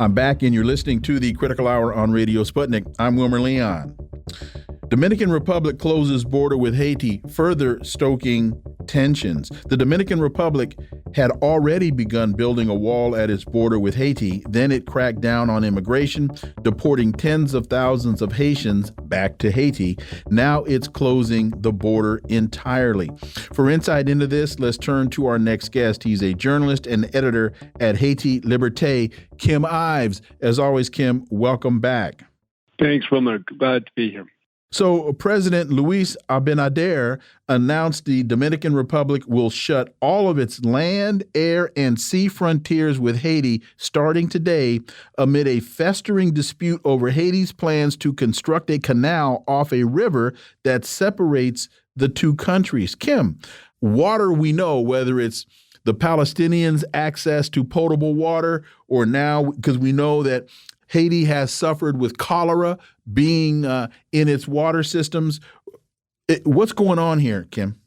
I'm back, and you're listening to the Critical Hour on Radio Sputnik. I'm Wilmer Leon. Dominican Republic closes border with Haiti, further stoking tensions. The Dominican Republic had already begun building a wall at its border with Haiti. Then it cracked down on immigration, deporting tens of thousands of Haitians back to Haiti. Now it's closing the border entirely. For insight into this, let's turn to our next guest. He's a journalist and editor at Haiti Liberté, Kim Ives. As always, Kim, welcome back. Thanks, Wilmer. Glad to be here. So President Luis Abinader announced the Dominican Republic will shut all of its land, air, and sea frontiers with Haiti starting today amid a festering dispute over Haiti's plans to construct a canal off a river that separates the two countries. Kim, water, we know, whether it's the Palestinians' access to potable water, or now, because we know that Haiti has suffered with cholera being in its water systems. What's going on here, Kim?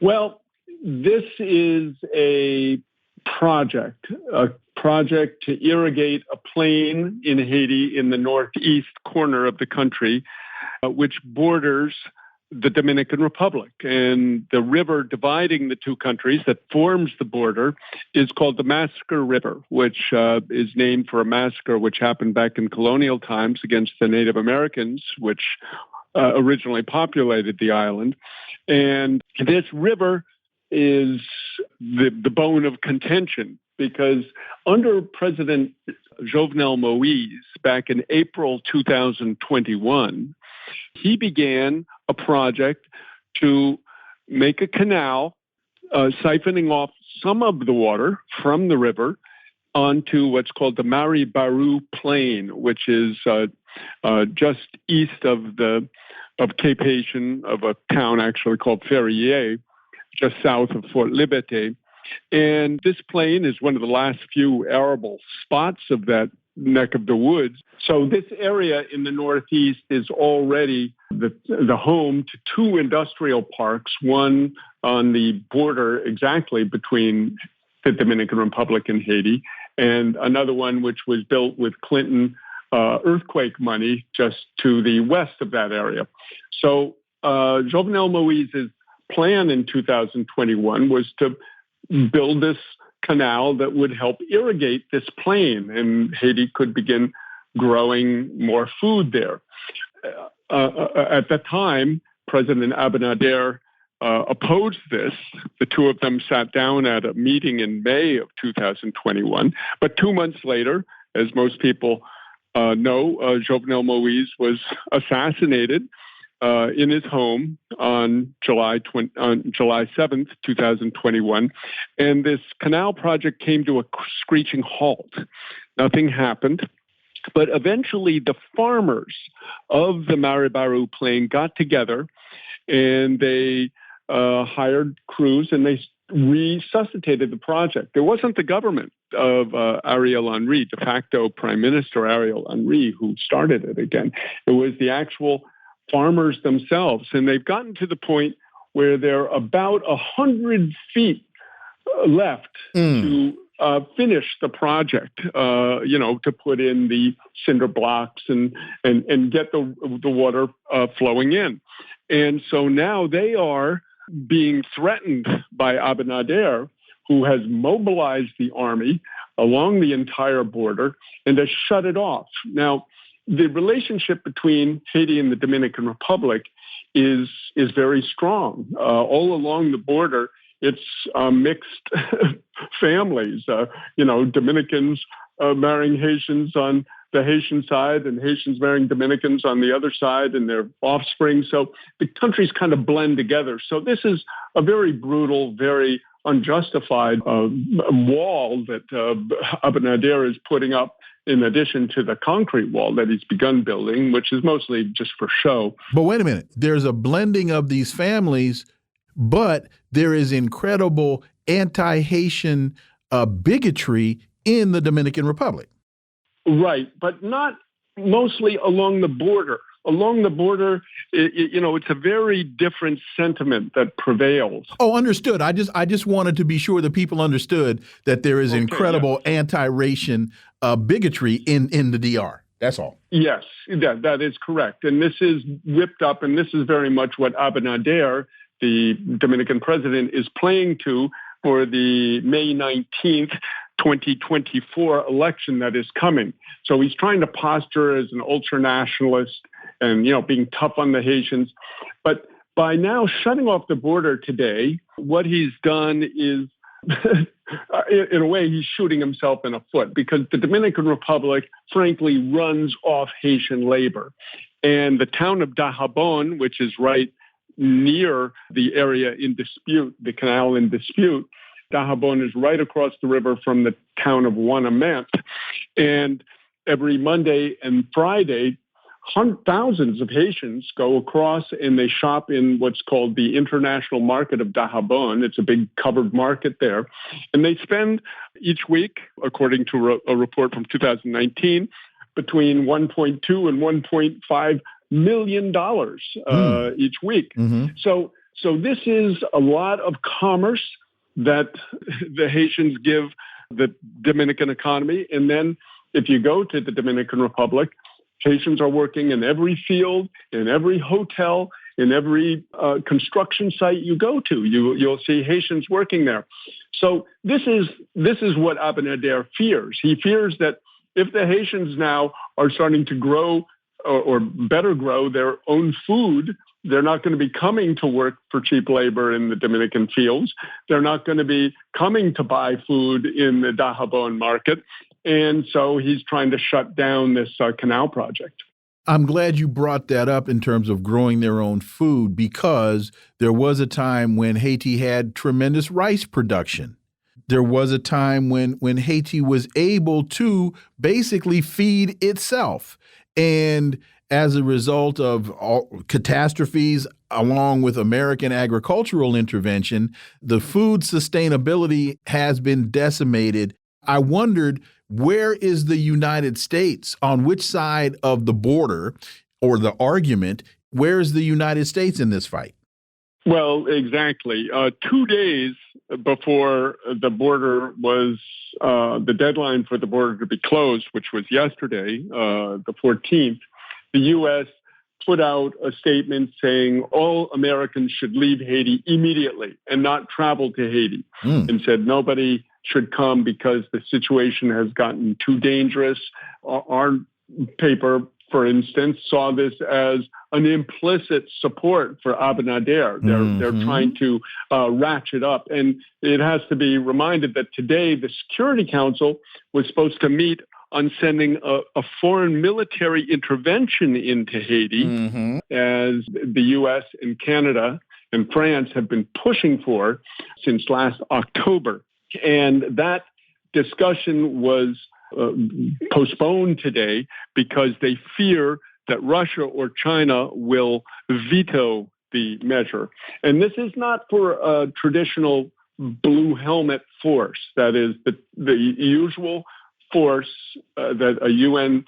Well, this is a project to irrigate a plain in Haiti in the northeast corner of the country, which borders the Dominican Republic. And the river dividing the two countries that forms the border is called the Massacre River, which is named for a massacre which happened back in colonial times against the Native Americans, which originally populated the island. And this river is the bone of contention because under President Jovenel Moïse back in April 2021, he began a project to make a canal siphoning off some of the water from the river onto what's called the Mari Baru Plain, which is just east of Cape Haitian, of a town actually called Ferrier, just south of Fort Liberté. And this plain is one of the last few arable spots of that neck of the woods. So this area in the northeast is already the home to two industrial parks, one on the border exactly between the Dominican Republic and Haiti, and another one which was built with Clinton earthquake money just to the west of that area. So Jovenel Moïse's plan in 2021 was to build this canal that would help irrigate this plain, and Haiti could begin growing more food there. At the time, President Abinader opposed this. The two of them sat down at a meeting in May of 2021. But 2 months later, as most people know, Jovenel Moïse was assassinated in his home on July 7th, 2021. And this canal project came to a screeching halt. Nothing happened. But eventually the farmers of the Mari Baru Plain got together and they hired crews and they resuscitated the project. It wasn't the government of Ariel Henry, de facto Prime Minister Ariel Henry, who started it again. It was the actual farmers themselves. And they've gotten to the point where they're about 100 feet left to finish the project, to put in the cinder blocks and get the water flowing in. And so now they are being threatened by Abinader, who has mobilized the army along the entire border and has shut it off. Now, the relationship between Haiti and the Dominican Republic is very strong. All along the border, it's mixed families. Dominicans marrying Haitians on the Haitian side, and Haitians marrying Dominicans on the other side, and their offspring. So the countries kind of blend together. So this is a very brutal, very unjustified wall that Abinader is putting up, in addition to the concrete wall that he's begun building, which is mostly just for show. But wait a minute. There's a blending of these families, but there is incredible anti-Haitian bigotry in the Dominican Republic. Right, but not mostly along the border. along the border, it's a very different sentiment that prevails. Oh, understood. I just wanted to be sure that people understood that there is incredible anti-Raytian bigotry in the DR. That's all. Yes, that is correct. And this is whipped up, and this is very much what Abinader, the Dominican president, is playing to for the May 19th, 2024 election that is coming. So he's trying to posture as an ultra-nationalist and, being tough on the Haitians. But by now shutting off the border today, what he's done is, in a way, he's shooting himself in the foot, because the Dominican Republic, frankly, runs off Haitian labor. And the town of Dajabon, which is right near the area in dispute, the canal in dispute, Dajabon is right across the river from the town of Wanamant. And every Monday and Friday, thousands of Haitians go across and they shop in what's called the International Market of Dajabon. It's a big covered market there. And they spend each week, according to a report from 2019, between $1.2 and $1.5 million each week. Mm-hmm. So this is a lot of commerce that the Haitians give the Dominican economy. And then if you go to the Dominican Republic, Haitians are working in every field, in every hotel, in every construction site you go to. You'll see Haitians working there. So this is what Abinader fears. He fears that if the Haitians now are starting to grow or better grow their own food, they're not going to be coming to work for cheap labor in the Dominican fields. They're not going to be coming to buy food in the Dajabon market. And so he's trying to shut down this canal project. I'm glad you brought that up in terms of growing their own food, because there was a time when Haiti had tremendous rice production. There was a time when Haiti was able to basically feed itself. And as a result of all catastrophes, along with American agricultural intervention, the food sustainability has been decimated. I wondered, where is the United States? On which side of the border or the argument? Where is the United States in this fight? Well, exactly. 2 days before the border was, the deadline for the border to be closed, which was yesterday, the 14th, the U.S. put out a statement saying all Americans should leave Haiti immediately and not travel to Haiti, and said nobody should come because the situation has gotten too dangerous. Our paper, for instance, saw this as an implicit support for Abinader. They're trying to ratchet up. And it has to be reminded that today the Security Council was supposed to meet on sending a foreign military intervention into Haiti, as the U.S. and Canada and France have been pushing for since last October. And that discussion was postponed today because they fear that Russia or China will veto the measure. And this is not for a traditional blue helmet force. That is the usual force that a UN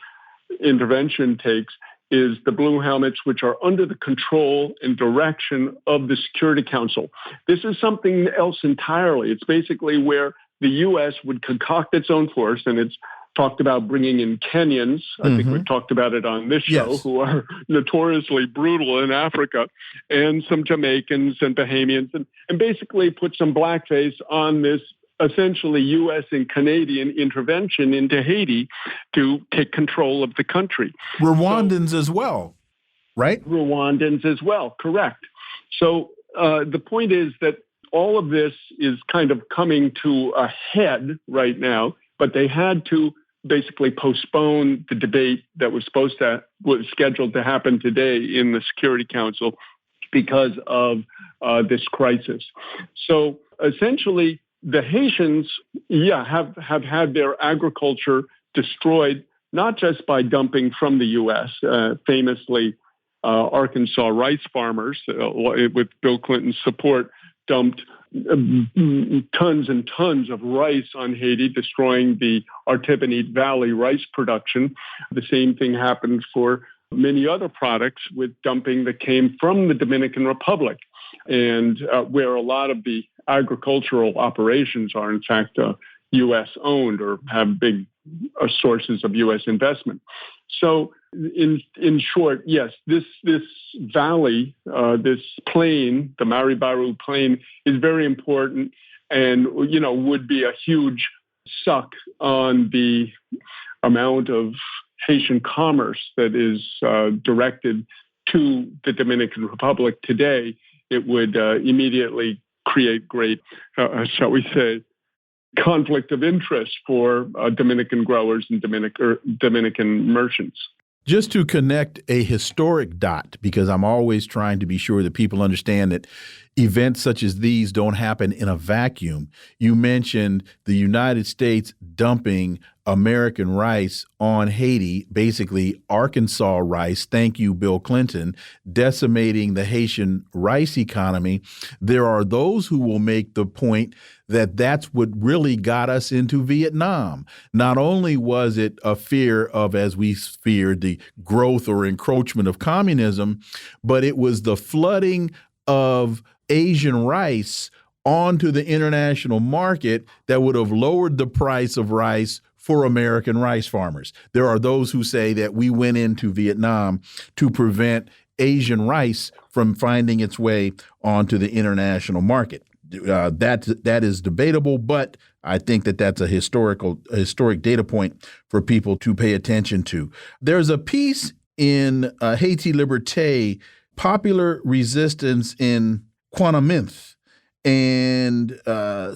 intervention takes is the blue helmets, which are under the control and direction of the Security Council. This is something else entirely. It's basically where the U.S. would concoct its own force, and it's talked about bringing in Kenyans. I think we've talked about it on this show, who are notoriously brutal in Africa, and some Jamaicans and Bahamians, and basically put some blackface on this essentially U.S. and Canadian intervention into Haiti to take control of the country. Rwandans as well, right? Rwandans as well, correct. So the point is that all of this is kind of coming to a head right now, but they had to basically postpone the debate that was scheduled to happen today in the Security Council because of this crisis. So essentially, the Haitians, have had their agriculture destroyed, not just by dumping from the U.S. Famously, Arkansas rice farmers, with Bill Clinton's support, dumped tons and tons of rice on Haiti, destroying the Artibonite Valley rice production. The same thing happened for many other products with dumping that came from the Dominican Republic, and where a lot of the agricultural operations are, in fact, U.S. owned or have big sources of U.S. investment. So, in short, yes, this valley, this plain, the Maribaru Plain, is very important, and would be a huge suck on the amount of Haitian commerce that is directed to the Dominican Republic today. It would immediately create great, shall we say, conflict of interest for Dominican growers and Dominican merchants. Just to connect a historic dot, because I'm always trying to be sure that people understand that events such as these don't happen in a vacuum. You mentioned the United States dumping American rice on Haiti, basically Arkansas rice, thank you, Bill Clinton, decimating the Haitian rice economy. There are those who will make the point that that's what really got us into Vietnam. Not only was it a fear of, as we feared, the growth or encroachment of communism, but it was the flooding of Asian rice onto the international market that would have lowered the price of rice for American rice farmers. There are those who say that we went into Vietnam to prevent Asian rice from finding its way onto the international market. That is debatable, but I think that that's a historic data point for people to pay attention to. There's a piece in Haiti Liberté, Popular Resistance in Quanaminthe, and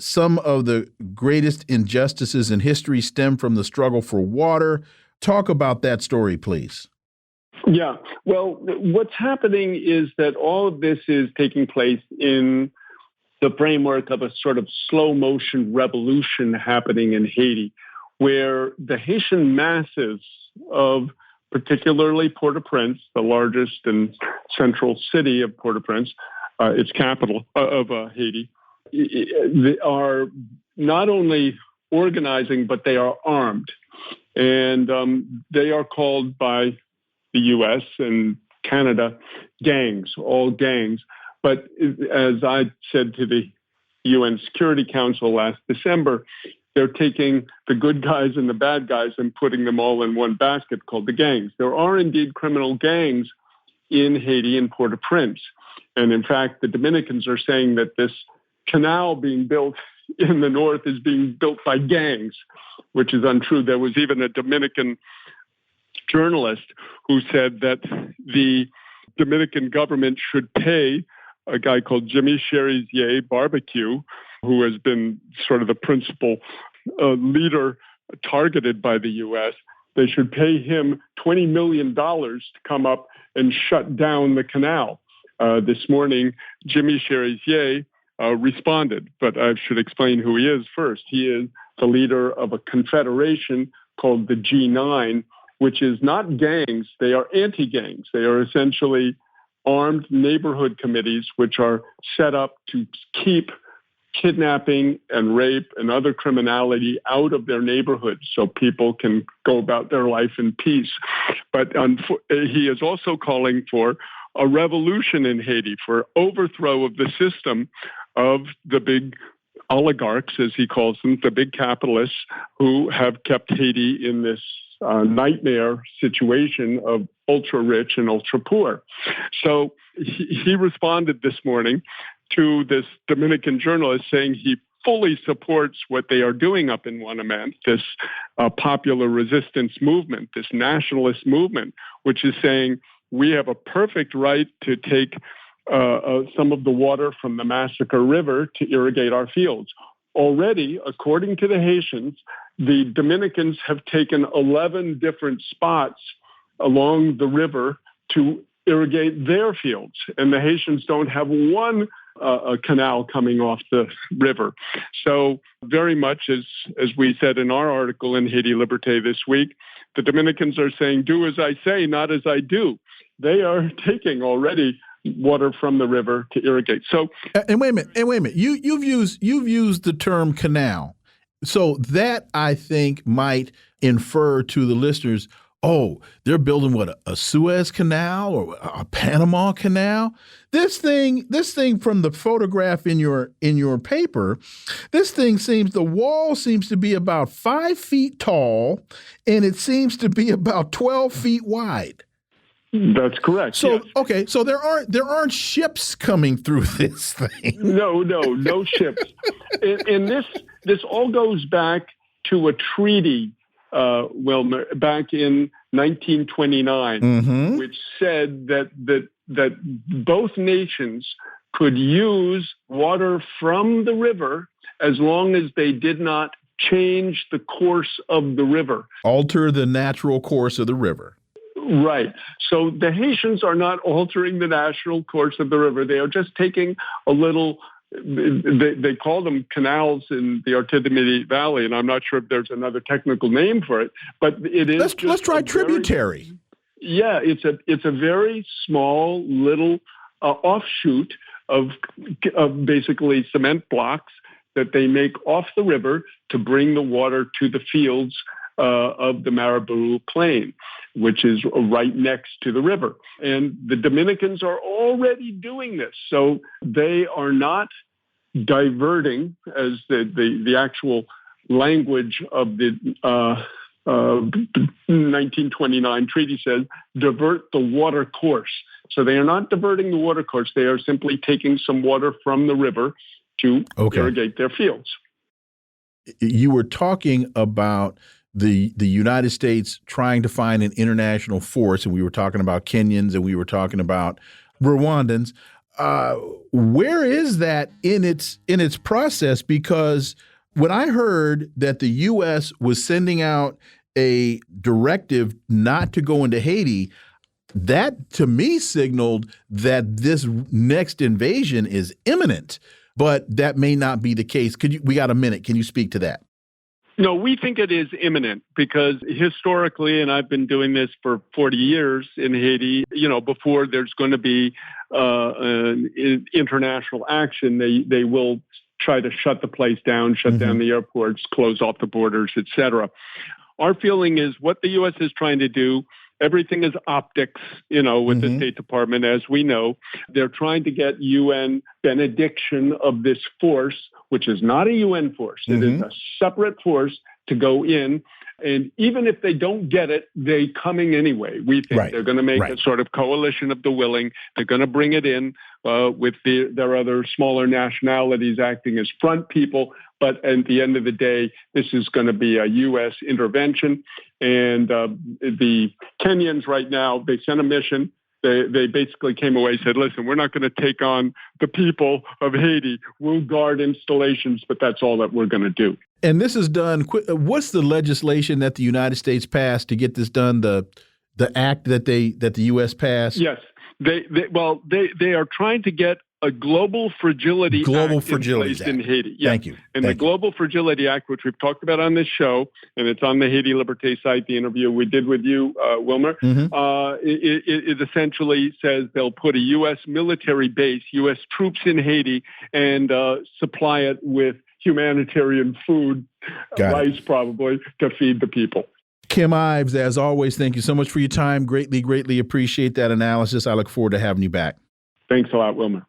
some of the greatest injustices in history stem from the struggle for water. Talk about that story, please. Yeah, well, what's happening is that all of this is taking place in the framework of a sort of slow motion revolution happening in Haiti, where the Haitian masses of particularly Port-au-Prince, the largest and central city of Port-au-Prince, its capital of Haiti, they are not only organizing, but they are armed. And they are called by the U.S. and Canada gangs, all gangs. But as I said to the UN Security Council last December, they're taking the good guys and the bad guys and putting them all in one basket called the gangs. There are indeed criminal gangs in Haiti and Port-au-Prince. And in fact, the Dominicans are saying that this canal being built in the north is being built by gangs, which is untrue. There was even a Dominican journalist who said that the Dominican government should pay a guy called Jimmy Cherizier Barbecue, who has been sort of the principal leader targeted by the U.S. They should pay him $20 million to come up and shut down the canal. This morning, Jimmy Cherizier responded, but I should explain who he is first. He is the leader of a confederation called the G9, which is not gangs. They are anti-gangs. They are essentially armed neighborhood committees, which are set up to keep kidnapping and rape and other criminality out of their neighborhoods so people can go about their life in peace. But he is also calling for a revolution in Haiti, for overthrow of the system of the big oligarchs, as he calls them, the big capitalists who have kept Haiti in this nightmare situation of ultra rich and ultra poor. So he responded this morning to this Dominican journalist saying he fully supports what they are doing up in Wanamant, this popular resistance movement, this nationalist movement, which is saying we have a perfect right to take some of the water from the Massacre River to irrigate our fields. Already, according to the Haitians, the Dominicans have taken 11 different spots along the river to irrigate their fields, and the Haitians don't have one canal coming off the river. So very much as we said in our article in Haiti Liberté this week, the Dominicans are saying, do as I say, not as I do. They are taking already water from the river to irrigate. So, and wait a minute. You've used the term canal, so that I think might infer to the listeners Oh, they're building what, a Suez Canal or a Panama Canal? This thing from the photograph in your paper, the wall seems to be about 5 feet tall, and it seems to be about 12 feet wide. That's correct. So yes. Okay, so there aren't ships coming through this thing. No ships. And this all goes back to a treaty, Wilmer, back in 1929, which said that both nations could use water from the river as long as they did not change the course of the river. Alter the natural course of the river. Right. So the Haitians are not altering the natural course of the river. They are just taking a little, they call them canals in the Artibonite Valley, and I'm not sure if there's another technical name for it, but it is. Let's try tributary. It's a very small little offshoot of basically cement blocks that they make off the river to bring the water to the fields of the Marabou Plain, which is right next to the river. And the Dominicans are already doing this. So they are not diverting, as the actual language of the 1929 treaty says, divert the water course. So they are not diverting the water course. They are simply taking some water from the river to irrigate their fields. You were talking about the United States trying to find an international force, and we were talking about Kenyans and we were talking about Rwandans. Where is that in its process? Because when I heard that the U.S. was sending out a directive not to go into Haiti, that to me signaled that this next invasion is imminent. But that may not be the case. We got a minute. Can you speak to that? No, we think it is imminent because historically, and I've been doing this for 40 years in Haiti, before there's going to be international action, they will try to shut the place down, shut down the airports, close off the borders, et cetera. Our feeling is what the U.S. is trying to do, everything is optics, with the State Department, as we know. They're trying to get UN benediction of this force, which is not a UN force. It is a separate force to go in. And even if they don't get it, they're coming anyway. We think they're going to make a sort of coalition of the willing. They're going to bring it in with their other smaller nationalities acting as front people. But at the end of the day, this is going to be a U.S. intervention. And the Kenyans right now, they sent a mission. They basically came away and said, listen, we're not going to take on the people of Haiti. We'll guard installations, but that's all that we're going to do. And this is done. What's the legislation that the United States passed to get this done? The act that the U.S. passed? Yes. They are trying to get a Global Fragility Act in place in Haiti. Yeah. Thank you. And the Global Fragility Act, which we've talked about on this show, and it's on the Haiti Liberté site, the interview we did with you, Wilmer, it essentially says they'll put a U.S. military base, U.S. troops in Haiti, and supply it with humanitarian food, rice probably, to feed the people. Kim Ives, as always, thank you so much for your time. Greatly, greatly appreciate that analysis. I look forward to having you back. Thanks a lot, Wilmer.